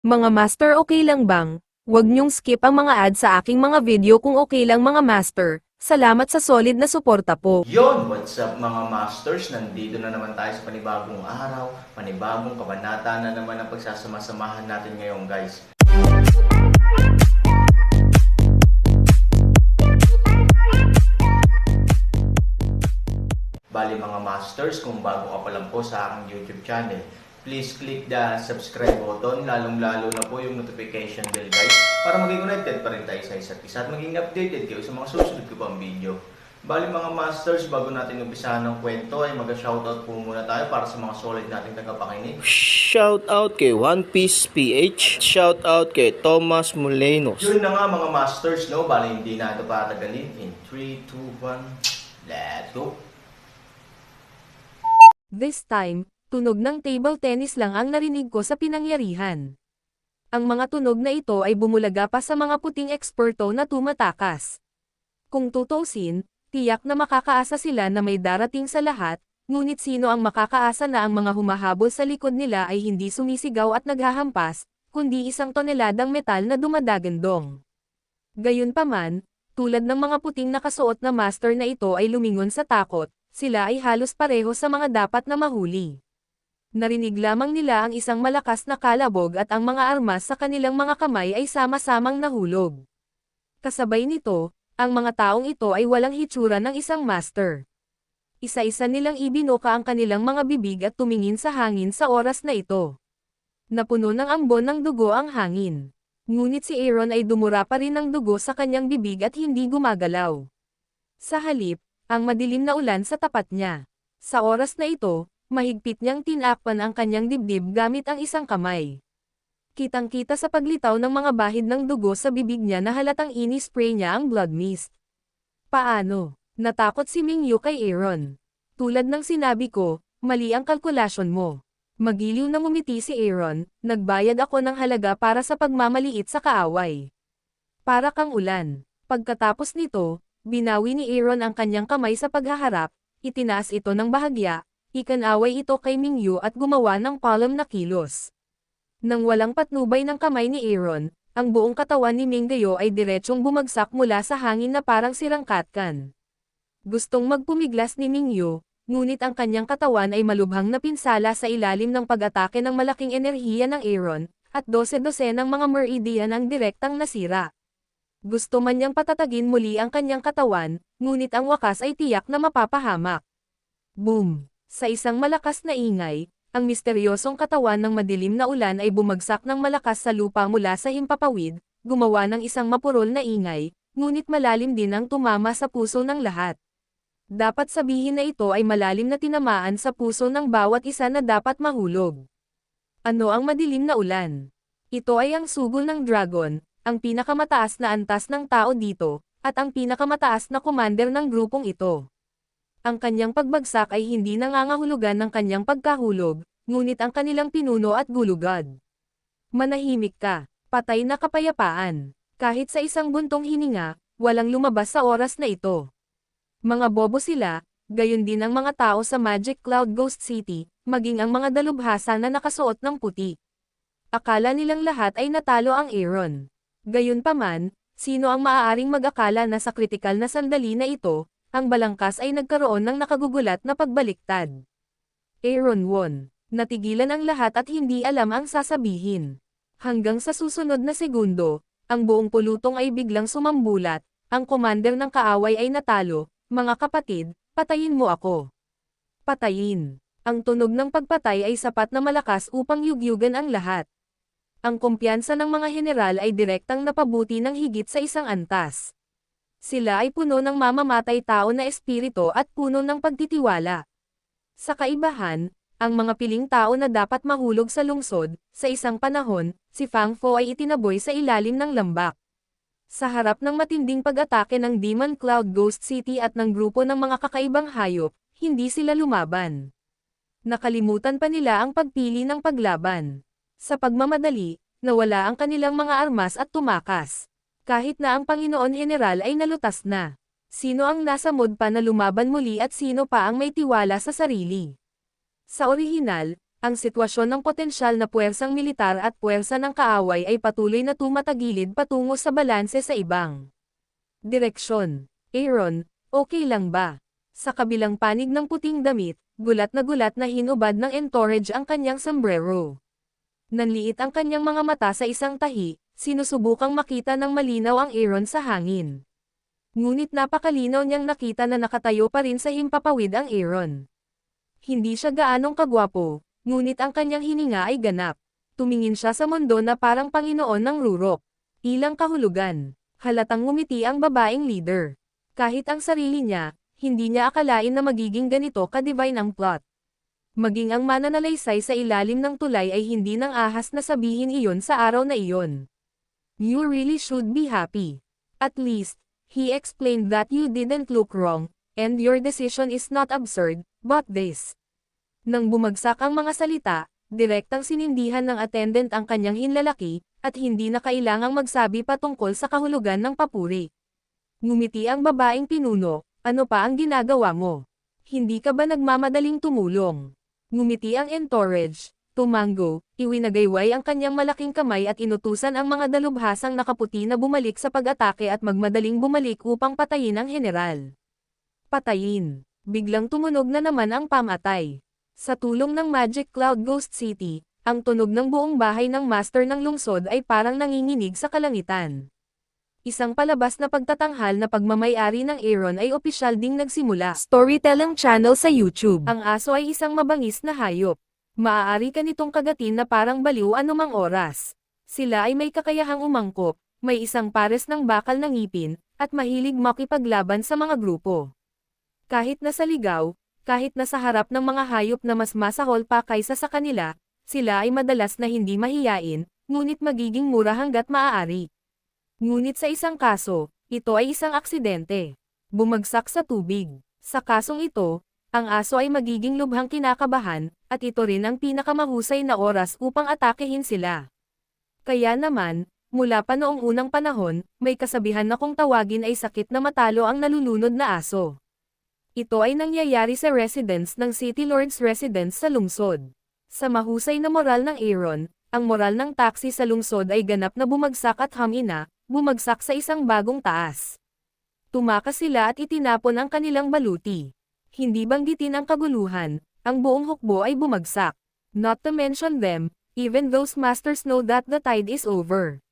Mga master, okay lang bang? Huwag niyong skip ang mga ads sa aking mga video kung okay lang mga master. Salamat sa solid na suporta po. Yon, what's up mga masters? Nandito na naman tayo sa panibagong araw, panibagong kabanata na naman ang pagsasama-samahan natin ngayon guys. Bali mga masters, kung bago ka pa lang po sa aking YouTube channel, please click the subscribe button, lalong-lalo na po yung notification bell guys, para maging connected pa rin tayo sa isa't isa at maging updated kayo sa mga susunod ko pang video. Bali mga masters, bago natin umpisahan ng kwento ay mag-shoutout po muna tayo para sa mga solid nating tagapakinig. Shoutout kay One Piece PH, shoutout kay Thomas Molenos. Yun na nga mga masters, no? Bali hindi na ito patagalin. In 3, 2, 1, let's go! This time, tunog ng table tennis lang ang narinig ko sa pinangyarihan. Ang mga tunog na ito ay bumulaga pa sa mga puting eksperto na tumatakas. Kung tutusin, tiyak na makakaasa sila na may darating sa lahat, ngunit sino ang makakaasa na ang mga humahabol sa likod nila ay hindi sumisigaw at naghahampas, kundi isang toneladang metal na dumadagandong. Gayunpaman, tulad ng mga puting nakasuot na master na ito ay lumingon sa takot, sila ay halos pareho sa mga dapat na mahuli. Narinig lamang nila ang isang malakas na kalabog at ang mga armas sa kanilang mga kamay ay sama-samang nahulog. Kasabay nito, ang mga taong ito ay walang hitsura ng isang master. Isa-isa nilang ibinuka ang kanilang mga bibig at tumingin sa hangin sa oras na ito. Napuno ng ambon ng dugo ang hangin. Ngunit si Aaron ay dumura pa rin ng dugo sa kanyang bibig at hindi gumagalaw. Sa halip, ang madilim na ulan sa tapat niya. Sa oras na ito, mahigpit niyang tinakpan ang kanyang dibdib gamit ang isang kamay. Kitang-kita sa paglitaw ng mga bahid ng dugo sa bibig niya na halatang ini-spray niya ang blood mist. Paano? Natakot si Mingyu kay Aaron. Tulad ng sinabi ko, mali ang kalkulasyon mo. Magiliw na ngumiti si Aaron, nagbayad ako ng halaga para sa pagmamaliit sa kaaway. Para kang ulan. Pagkatapos nito, binawi ni Aaron ang kanyang kamay sa paghaharap, itinaas ito ng bahagya, ikanaway ito kay Mingyu at gumawa ng palm na kilos. Nang walang patnubay ng kamay ni Aaron, ang buong katawan ni Mingyu ay diretsyong bumagsak mula sa hangin na parang sirangkatkan. Gustong magpumiglas ni Mingyu, ngunit ang kanyang katawan ay malubhang napinsala sa ilalim ng pag-atake ng malaking enerhiya ng Aaron, at 12-12 ng mga meridian ang direktang nasira. Gusto man niyang patatagin muli ang kanyang katawan, ngunit ang wakas ay tiyak na mapapahamak. Boom! Sa isang malakas na ingay, ang misteryosong katawan ng madilim na ulan ay bumagsak ng malakas sa lupa mula sa himpapawid, gumawa ng isang mapurol na ingay, ngunit malalim din ang tumama sa puso ng lahat. Dapat sabihin na ito ay malalim na tinamaan sa puso ng bawat isa na dapat mahulog. Ano ang madilim na ulan? Ito ay ang sugol ng dragon, ang pinakamataas na antas ng tao dito, at ang pinakamataas na commander ng grupong ito. Ang kanyang pagbagsak ay hindi nangangahulugan ng kanyang pagkahulog, ngunit ang kanilang pinuno at gulugad. Manahimik ka, patay na kapayapaan. Kahit sa isang buntong hininga, walang lumabas sa oras na ito. Mga bobo sila, gayon din ang mga tao sa Magic Cloud Ghost City, maging ang mga dalubhasa na nakasuot ng puti. Akala nilang lahat ay natalo ang Aaron. Gayunpaman, sino ang maaaring mag-akala na sa kritikal na sandali na ito, ang balangkas ay nagkaroon ng nakagugulat na pagbaliktad. Aaron won. Natigilan ang lahat at hindi alam ang sasabihin. Hanggang sa susunod na segundo, ang buong pulutong ay biglang sumambulat, ang commander ng kaaway ay natalo, mga kapatid, patayin mo ako. Patayin. Ang tunog ng pagpatay ay sapat na malakas upang yugyugan ang lahat. Ang kumpiyansa ng mga general ay direktang napabuti ng higit sa isang antas. Sila ay puno ng mamamatay tao na espiritu at puno ng pagtitiwala. Sa kaibahan, ang mga piling tao na dapat mahulog sa lungsod, sa isang panahon, si Fang Fo ay itinaboy sa ilalim ng lambak. Sa harap ng matinding pag-atake ng Demon Cloud Ghost City at ng grupo ng mga kakaibang hayop, hindi sila lumaban. Nakalimutan pa nila ang pagpili ng paglaban. Sa pagmamadali, nawala ang kanilang mga armas at tumakas. Kahit na ang Panginoon General ay nalutas na. Sino ang nasa mood pa na lumaban muli at sino pa ang may tiwala sa sarili? Sa orihinal, Ang sitwasyon ng potensyal na puwersang militar at puwersa ng kaaway ay patuloy na tumatagilid patungo sa balanse sa ibang direksyon. Aaron, okay lang ba? Sa kabilang panig ng puting damit, gulat na hinubad ng entourage ang kanyang sombrero. Nanliit ang kanyang mga mata sa isang tahi, sinusubukang makita ng malinaw ang Aaron sa hangin. Ngunit napakalinaw niyang nakita na nakatayo pa rin sa himpapawid ang Aaron. Hindi siya gaanong kagwapo, ngunit ang kanyang hininga ay ganap. Tumingin siya sa mundo na parang Panginoon ng rurok. Ilang kahulugan. Halatang ngumiti ang babaeng leader. Kahit ang sarili niya, hindi niya akalain na magiging ganito ka-divine ang plot. Maging ang mananalaysay sa ilalim ng tulay ay hindi nang ahas na sabihin iyon sa araw na iyon. You really should be happy. At least, he explained that you didn't look wrong, and your decision is not absurd, but this. Nang bumagsak ang mga salita, direktang sinindihan ng attendant ang kanyang hinlalaki, at hindi na kailangang magsabi patungkol sa kahulugan ng papuri. Ngumiti ang babaeng pinuno, ano pa ang ginagawa mo? Hindi ka ba nagmamadaling tumulong? Ngumiti ang entourage, tumango, iwinagayway ang kanyang malaking kamay at inutusan ang mga dalubhasang nakaputi na bumalik sa pag-atake at magmadaling bumalik upang patayin ang general. Patayin. Biglang tumunog na naman ang pamatay. Sa tulong ng Magic Cloud Ghost City, ang tunog ng buong bahay ng master ng lungsod ay parang nanginginig sa kalangitan. Isang palabas na pagtatanghal na pagmamayari ng Aaron ay opisyal ding nagsimula. Storytelling channel sa YouTube. Ang aso ay isang mabangis na hayop. Maaari ka nitong kagatin na parang baliw anumang oras. Sila ay may kakayahang umangkop, may isang pares ng bakal na ngipin, at mahilig makipaglaban sa mga grupo. Kahit nasa ligaw, kahit nasa harap ng mga hayop na mas masahol pa kaysa sa kanila, sila ay madalas na hindi mahiyain, ngunit magiging mura hanggat maaari. Ngunit sa isang kaso, ito ay isang aksidente. Bumagsak sa tubig. Sa kasong ito, ang aso ay magiging lubhang kinakabahan, at ito rin ang pinakamahusay na oras upang atakehin sila. Kaya naman, mula pa noong unang panahon, may kasabihan na kung tawagin ay sakit na matalo ang nalulunod na aso. Ito ay nangyayari sa residents ng City Lord's residence sa lungsod. Sa mahusay na moral ng Aaron, ang moral ng taxi sa lungsod ay ganap na bumagsak at hamina, bumagsak sa isang bagong taas. Tumakas sila at itinapon ang kanilang baluti. Hindi banggitin ang kaguluhan, ang buong hukbo ay bumagsak. Not to mention them, even those masters know that the tide is over.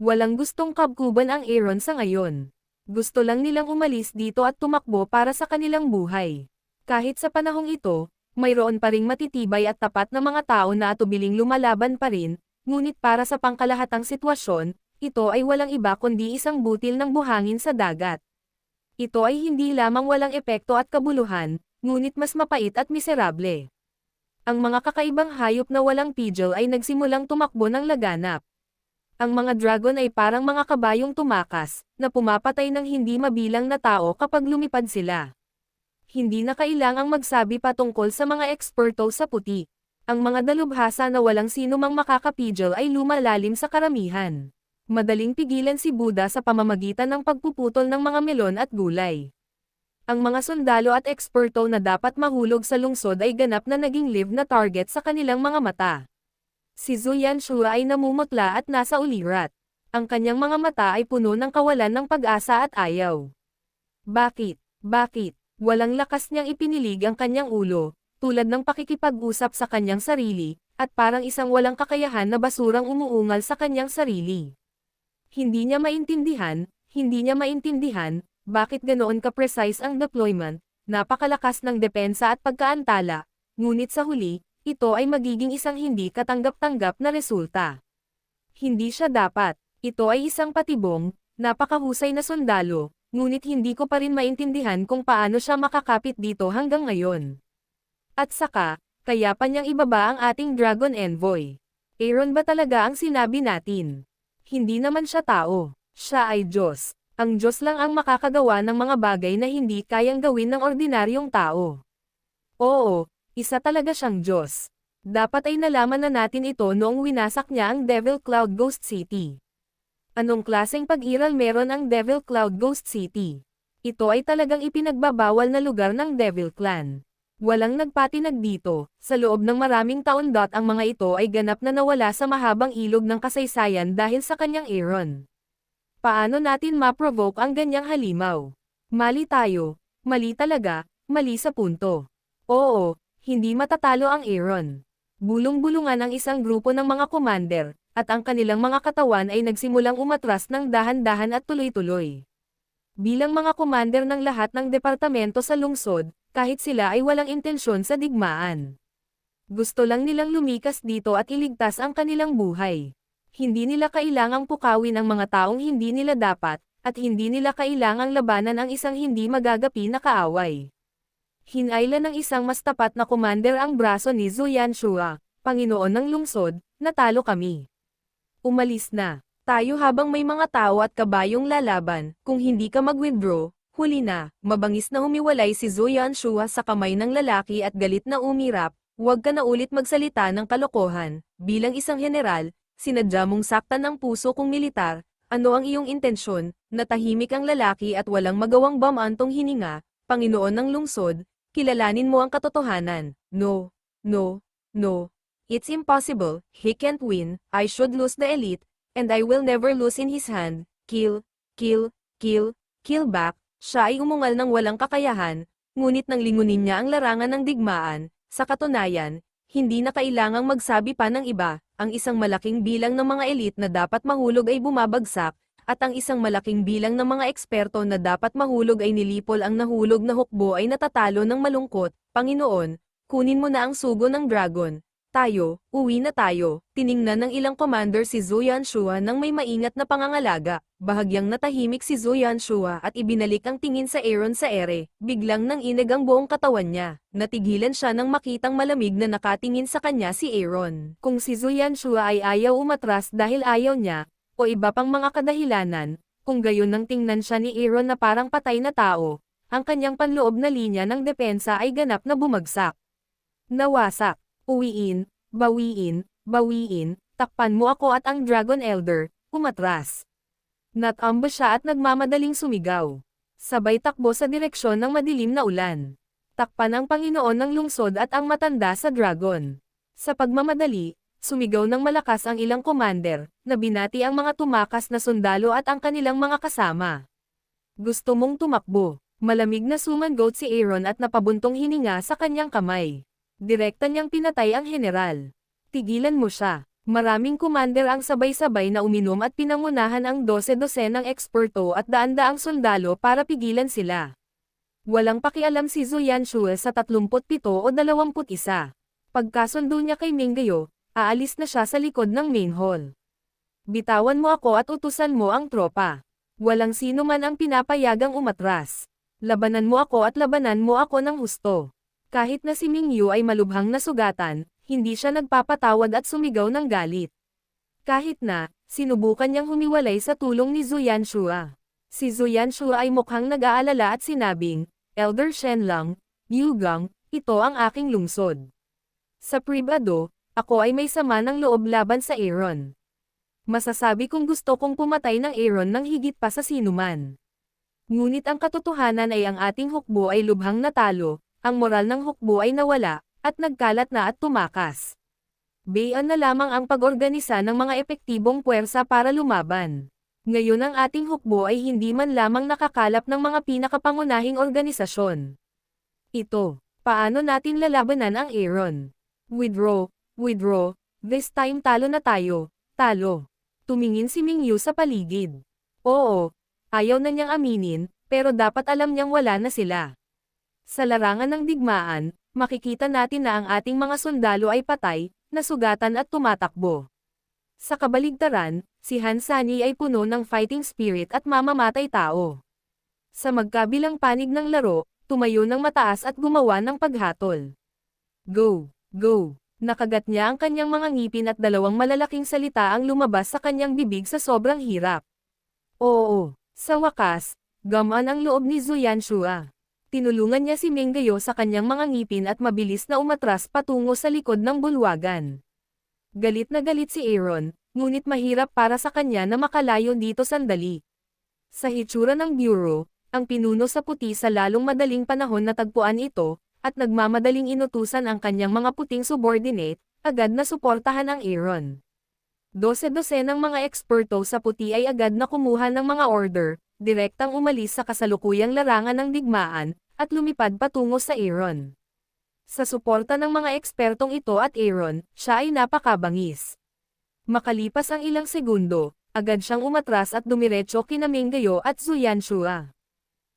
Walang gustong kabkuban ang Aaron sa ngayon. Gusto lang nilang umalis dito at tumakbo para sa kanilang buhay. Kahit sa panahong ito, mayroon pa ring matitibay at tapat na mga tao na atubiling lumalaban pa rin, ngunit para sa pangkalahatang sitwasyon, ito ay walang iba kundi isang butil ng buhangin sa dagat. Ito ay hindi lamang walang epekto at kabuluhan, ngunit mas mapait at miserable. Ang mga kakaibang hayop na walang pigil ay nagsimulang tumakbo ng laganap. Ang mga dragon ay parang mga kabayong tumakas, na pumapatay ng hindi mabilang na tao kapag lumipad sila. Hindi na kailangang magsabi patungkol sa mga eksperto sa puti. Ang mga dalubhasa na walang sino mang makakapigil ay lumalalim sa karamihan. Madaling pigilan si Buddha sa pamamagitan ng pagpuputol ng mga melon at gulay. Ang mga sundalo at eksperto na dapat mahulog sa lungsod ay ganap na naging live na target sa kanilang mga mata. Si Zhu Yanshua ay namumutla at nasa ulirat. Ang kanyang mga mata ay puno ng kawalan ng pag-asa at ayaw. Bakit? Bakit? Walang lakas niyang ipinilig ang kanyang ulo, tulad ng pakikipag-usap sa kanyang sarili, at parang isang walang kakayahan na basurang umuungal sa kanyang sarili. Hindi niya maintindihan, bakit ganoon ka-precise ang deployment, napakalakas ng depensa at pagkaantala, ngunit sa huli, ito ay magiging isang hindi katanggap-tanggap na resulta. Hindi siya dapat. Ito ay isang patibong, napakahusay na sundalo, ngunit hindi ko pa rin maintindihan kung paano siya makakapit dito hanggang ngayon. At saka, kaya pa niyang ibaba ang ating Dragon Envoy. Aaron ba talaga ang sinabi natin? Hindi naman siya tao. Siya ay Diyos. Ang Diyos lang ang makakagawa ng mga bagay na hindi kayang gawin ng ordinaryong tao. Oo. Isa talaga siyang Diyos. Dapat ay nalaman na natin ito noong winasak niya ang Devil Cloud Ghost City. Anong klaseng pag-iral meron ang Devil Cloud Ghost City? Ito ay talagang ipinagbabawal na lugar ng Devil Clan. Walang nagpatinag dito, sa loob ng maraming taon ang mga ito ay ganap na nawala sa mahabang ilog ng kasaysayan dahil sa kanyang Aaron. Paano natin ma-provoke ang ganyang halimaw? Mali tayo, mali talaga, mali sa punto. Oo, hindi matatalo ang Aaron. Bulong-bulungan ang isang grupo ng mga commander, at ang kanilang mga katawan ay nagsimulang umatras ng dahan-dahan at tuloy-tuloy. Bilang mga commander ng lahat ng departamento sa lungsod, kahit sila ay walang intensyon sa digmaan. Gusto lang nilang lumikas dito at iligtas ang kanilang buhay. Hindi nila kailangang pukawin ang mga taong hindi nila dapat, at hindi nila kailangang labanan ang isang hindi magagapi na kaaway. Hinailan ng isang mas tapat na commander ang braso ni Zhu Yanshua, Panginoon ng lungsod, natalo kami. Umalis na tayo habang may mga tao at kabayong lalaban, kung hindi ka mag-withdraw, huli na. Mabangis na humiwalay si Zhu Yanshua sa kamay ng lalaki at galit na umirap, huwag ka na ulit magsalita ng kalokohan. Bilang isang general, sinadya mong saktan ang puso kong militar, ano ang iyong intensyon? Natahimik ang lalaki at walang magawang bamantong hininga, Panginoon ng lungsod, kilalanin mo ang katotohanan. No, no, no. It's impossible, he can't win, I should lose the elite, and I will never lose in his hand. Kill, kill, kill, kill back. Siya ay umungal ng walang kakayahan, ngunit nang lingunin niya ang larangan ng digmaan, sa katunayan, hindi na kailangang magsabi pa ng iba, ang isang malaking bilang ng mga elite na dapat mahulog ay bumabagsak, at ang isang malaking bilang ng mga eksperto na dapat mahulog ay nilipol. Ang nahulog na hukbo ay natatalo ng malungkot. Panginoon, kunin mo na ang sugo ng dragon. Tayo, uwi na tayo. Tiningnan ng ilang commander si Zhu Yanshua nang may maingat na pangangalaga. Bahagyang natahimik si Zhu Yanshua at ibinalik ang tingin sa Aaron sa ere. Biglang nang inag ang buong katawan niya. Natigilan siya nang makitang malamig na nakatingin sa kanya si Aaron. Kung si Zhu Yanshua ay ayaw umatras dahil ayaw niya, o iba pang mga kadahilanan, kung gayon nang tingnan siya ni Aaron na parang patay na tao, ang kanyang panloob na linya ng depensa ay ganap na bumagsak. Nawasak. Uwiin, bawiin, bawiin, takpan mo ako at ang Dragon Elder, umatras. Natamba siya at nagmamadaling sumigaw. Sabay takbo sa direksyon ng madilim na ulan. Takpan ang Panginoon ng lungsod at ang matanda sa dragon. Sa pagmamadali, sumigaw ng malakas ang ilang commander, na binati ang mga tumakas na sundalo at ang kanilang mga kasama. Gusto mong tumakbo. Malamig na sumangot si Aaron at napabuntong hininga sa kanyang kamay. Direkta niyang pinatay ang general. Tigilan mo siya. Maraming commander ang sabay-sabay na uminom at pinangunahan ang 12-12 ng eksperto at daan-daang sundalo para pigilan sila. Walang pakialam si Zhu Yanshua sa 37 o 21. Pagkasundo niya kay Minggayo, aalis na siya sa likod ng main hall. Bitawan mo ako at utusan mo ang tropa. Walang sino man ang pinapayagang umatras. Labanan mo ako at labanan mo ako ng husto. Kahit na si Mingyu ay malubhang nasugatan, hindi siya nagpapatawad at sumigaw ng galit. Kahit na, sinubukan niyang humiwalay sa tulong ni Zhu Yanshua. Si Zhu Yanshua ay mukhang nag-aalala at sinabing, Elder Shenlang, Yu Gang, ito ang aking lungsod. Sa pribado, ako ay may sama ng loob laban sa Aaron. Masasabi kong gusto kong pumatay ng Aaron ng higit pa sa sinuman. Ngunit ang katotohanan ay ang ating hukbo ay lubhang natalo. Ang moral ng hukbo ay nawala, at nagkalat na at tumakas. Bayan na lamang ang pag-organisa ng mga epektibong puwersa para lumaban. Ngayon ang ating hukbo ay hindi man lamang nakakalap ng mga pinakapangunahing organisasyon. Ito, paano natin lalabanan ang Aaron? Withdraw, withdraw, this time talo na tayo, talo. Tumingin si Mingyu sa paligid. Oo, ayaw na niyang aminin, pero dapat alam niyang wala na sila. Sa larangan ng digmaan, makikita natin na ang ating mga sundalo ay patay, nasugatan at tumatakbo. Sa kabaligtaran, si Hansani ay puno ng fighting spirit at mamamatay tao. Sa magkabilang panig ng laro, tumayo ng mataas at gumawa ng paghatol. Go, go! Nakagat niya ang kanyang mga ngipin at dalawang malalaking salita ang lumabas sa kanyang bibig sa sobrang hirap. Oo, sa wakas, gamaan ang loob ni Zhu Yanshua. Tinulungan niya si Minggayo sa kanyang mga ngipin at mabilis na umatras patungo sa likod ng bulwagan. Galit na galit si Aaron, ngunit mahirap para sa kanya na makalayo dito sandali. Sa hitsura ng bureau, ang pinuno sa puti sa lalong madaling panahon na tagpuan ito, at nagmamadaling inutusan ang kanyang mga puting subordinate, agad na suportahan ang Aaron. Dose-dosenang mga eksperto sa puti ay agad na kumuha ng mga order, direktang umalis sa kasalukuyang larangan ng digmaan, at lumipad patungo sa Aaron. Sa suporta ng mga ekspertong ito at Aaron, siya ay napakabangis. Makalipas ang ilang segundo, agad siyang umatras at dumiretso kina Minggayo at Zuyanshua.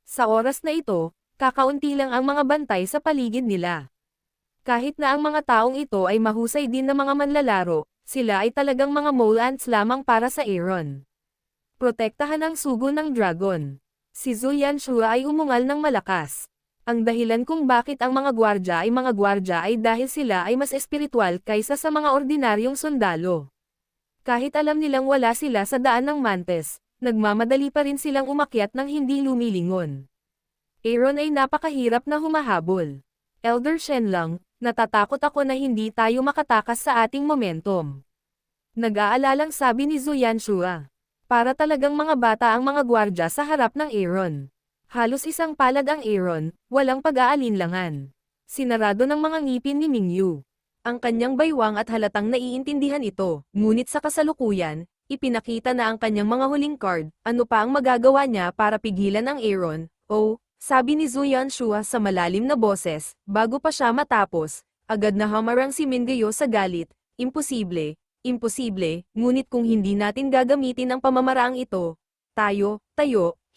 Sa oras na ito, kakaunti lang ang mga bantay sa paligid nila. Kahit na ang mga taong ito ay mahusay din na mga manlalaro, sila ay talagang mga mole ants lamang para sa Aaron. Protektahan ang sugo ng dragon. Si Zuyanshua ay umungal ng malakas. Ang dahilan kung bakit ang mga gwardya ay dahil sila ay mas espiritual kaysa sa mga ordinaryong sundalo. Kahit alam nilang wala sila sa daan ng Mantes, nagmamadali pa rin silang umakyat ng hindi lumilingon. Aaron ay napakahirap na humahabol. Elder Shenlong, natatakot ako na hindi tayo makatakas sa ating momentum. Nag-aalalang sabi ni Zuyanshua. Para talagang mga bata ang mga gwardya sa harap ng Aaron. Halos isang palad ang Aaron, walang pag-aalinlangan. Sinarado ng mga ngipin ni Mingyu. Ang kanyang baywang at halatang naiintindihan ito, ngunit sa kasalukuyan, ipinakita na ang kanyang mga huling card, ano pa ang magagawa niya para pigilan ang Aaron. Oh, sabi ni Zuyanshua sa malalim na boses, bago pa siya matapos, agad na hamarang si Minggayo sa galit, imposible, ngunit kung hindi natin gagamitin ang pamamaraang ito, tayo,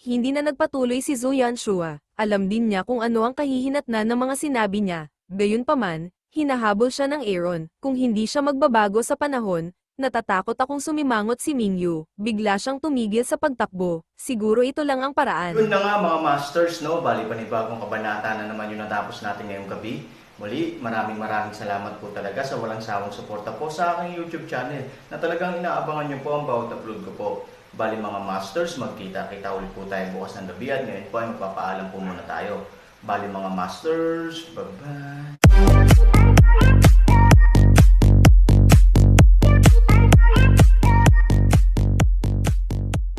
hindi na nagpatuloy si Zuyanshua, alam din niya kung ano ang kahihinatnan ng mga sinabi niya, gayunpaman, hinahabol siya ng Aaron, kung hindi siya magbabago sa panahon, natatakot akong sumimangot si Mingyu, bigla siyang tumigil sa pagtakbo, siguro ito lang ang paraan. Yun na nga mga masters, no? Bali panibagong kabanata na naman yung natapos natin ngayong gabi. Muli, maraming salamat po talaga sa walang sawang suporta po sa aking YouTube channel na talagang inaabangan niyo po ang bawat upload ko po. Bali mga masters, magkita-kita ulit po tayo bukas ng gabi at ngayon po ay magpapaalam po muna tayo. Bali mga masters, bye-bye!